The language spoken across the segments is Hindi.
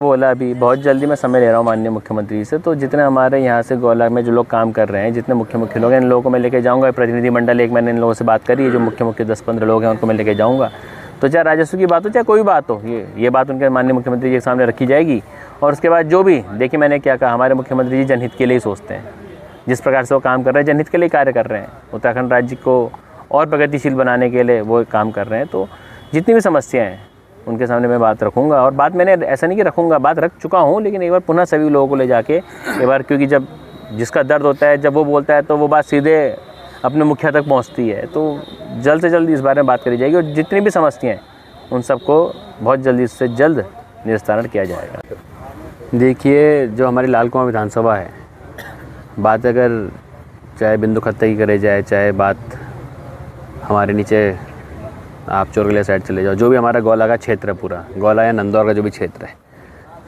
बोला अभी बहुत जल्दी मैं समय ले रहा हूँ माननीय मुख्यमंत्री से, तो जितने हमारे यहाँ से गौला में जो लोग काम कर रहे हैं, जितने मुख्य लोग हैं, इन लोगों को मैं लेके जाऊँगा। प्रतिनिधिमंडल एक मैंने इन लोगों से बात करी है, जो मुख्य 10-15 लोग हैं उनको मैं लेके जाऊँगा। तो चाहे राजस्व की बात हो चाहे कोई बात हो, ये बात उनके माननीय मुख्यमंत्री जी के सामने रखी जाएगी। और उसके बाद जो भी देखिए, मैंने क्या कहा, हमारे मुख्यमंत्री जी जनहित के लिए ही सोचते हैं। जिस प्रकार से वो काम कर रहे हैं, जनहित के लिए कार्य कर रहे हैं, उत्तराखंड राज्य को और प्रगतिशील बनाने के लिए वो काम कर रहे हैं। तो जितनी भी समस्याएं हैं उनके सामने मैं बात रखूंगा। और बात मैंने ऐसा नहीं कि रखूंगा, बात रख चुका हूं, लेकिन एक बार पुनः सभी लोगों को ले जाके एक बार, क्योंकि जब जिसका दर्द होता है जब वो बोलता है तो वो बात सीधे अपने मुखिया तक पहुंचती है। तो जल्द से जल्द इस बारे में बात करी जाएगी और जितनी भी समस्याएँ उन सबको बहुत जल्दी से जल्द निस्तारण किया जाएगा। देखिए, जो हमारी लाल कुआं विधानसभा है, बात अगर चाहे बिंदु खत्ता की करे जाए, चाहे बात हमारे नीचे आप चोरगलिया साइड चले जाओ, जो भी हमारा गौला का क्षेत्र है, पूरा गौला या नंदौर का जो भी क्षेत्र है,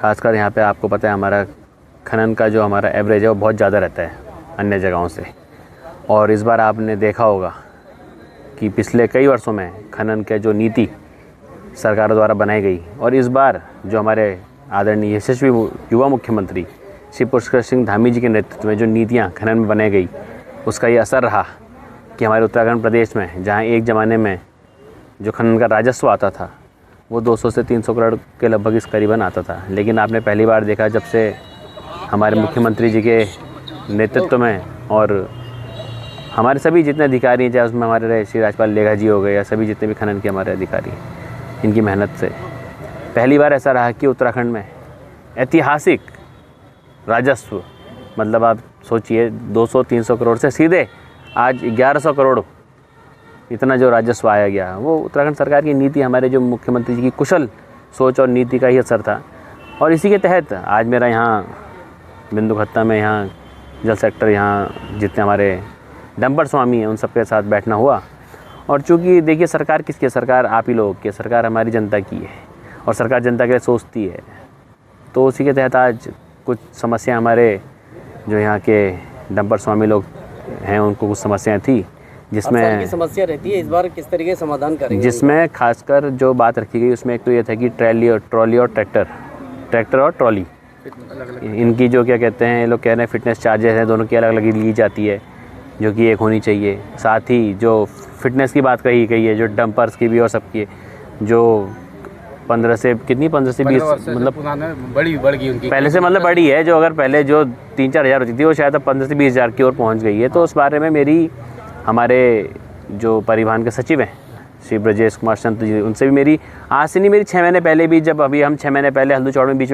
खासकर यहाँ पे आपको पता है हमारा खनन का जो हमारा एवरेज है वो बहुत ज़्यादा रहता है अन्य जगहों से। और इस बार आपने देखा होगा कि पिछले कई वर्षों में खनन के जो नीति सरकारों द्वारा बनाई गई, और इस बार जो हमारे आदरणीय यशस्वी युवा मुख्यमंत्री श्री पुष्कर सिंह धामी जी के नेतृत्व में जो नीतियाँ खनन में बनाई गई, उसका ये असर रहा कि हमारे उत्तराखंड प्रदेश में, जहाँ एक ज़माने में जो खनन का राजस्व आता था वो 200 से 300 करोड़ के लगभग इस करीबन आता था, लेकिन आपने पहली बार देखा जब से हमारे मुख्यमंत्री जी के नेतृत्व में और हमारे सभी जितने अधिकारी हैं, चाहे उसमें हमारे श्री राजपाल लेखा जी हो गए या सभी जितने भी खनन के हमारे अधिकारी हैं, इनकी मेहनत से पहली बार ऐसा रहा कि उत्तराखंड में ऐतिहासिक राजस्व, मतलब आप सोचिए 200-300 करोड़ से सीधे आज 1100 करोड़ इतना जो राजस्व आया गया, वो उत्तराखंड सरकार की नीति, हमारे जो मुख्यमंत्री जी की कुशल सोच और नीति का ही असर था। और इसी के तहत आज मेरा यहाँ बिंदु खत्ता में, यहाँ जल सेक्टर, यहाँ जितने हमारे डंपर स्वामी हैं उन सबके साथ बैठना हुआ। और चूँकि देखिए, सरकार किसकी है? सरकार आप ही लोगों की है, सरकार हमारी जनता की है और सरकार जनता के लिए सोचती है। तो उसी के तहत आज कुछ समस्या हमारे जो यहाँ के डंपर स्वामी लोग हैं उनको कुछ समस्याएं थी, जिसमें की समस्या रहती है। इस बार किस तरीके से समाधान करेंगे? जिसमें खासकर जो बात रखी गई उसमें एक तो ये था कि ट्रॉली और ट्रैक्टर और ट्रॉली, इनकी जो क्या कहते हैं, ये लोग कह रहे हैं फिटनेस चार्जेस हैं, दोनों की अलग अलग ली जाती है, जो कि एक होनी चाहिए। साथ ही जो फिटनेस की बात कही गई है, जो डंपर्स की भी और सबकी है, जो 15 से 20 मतलब बड़ी उनकी पहले से मतलब बड़ी है, जो अगर पहले जो 3-4 हज़ार होती थी वो शायद अब 15 से 20 हज़ार की ओर पहुंच गई है। तो उस बारे में मेरी, हमारे जो परिवहन के सचिव हैं श्री ब्रजेश कुमार संत जी, उनसे भी मेरी आज से नहीं, मेरी 6 महीने पहले भी, जब अभी हम 6 महीने पहले हल्दू चौड़ में बीच में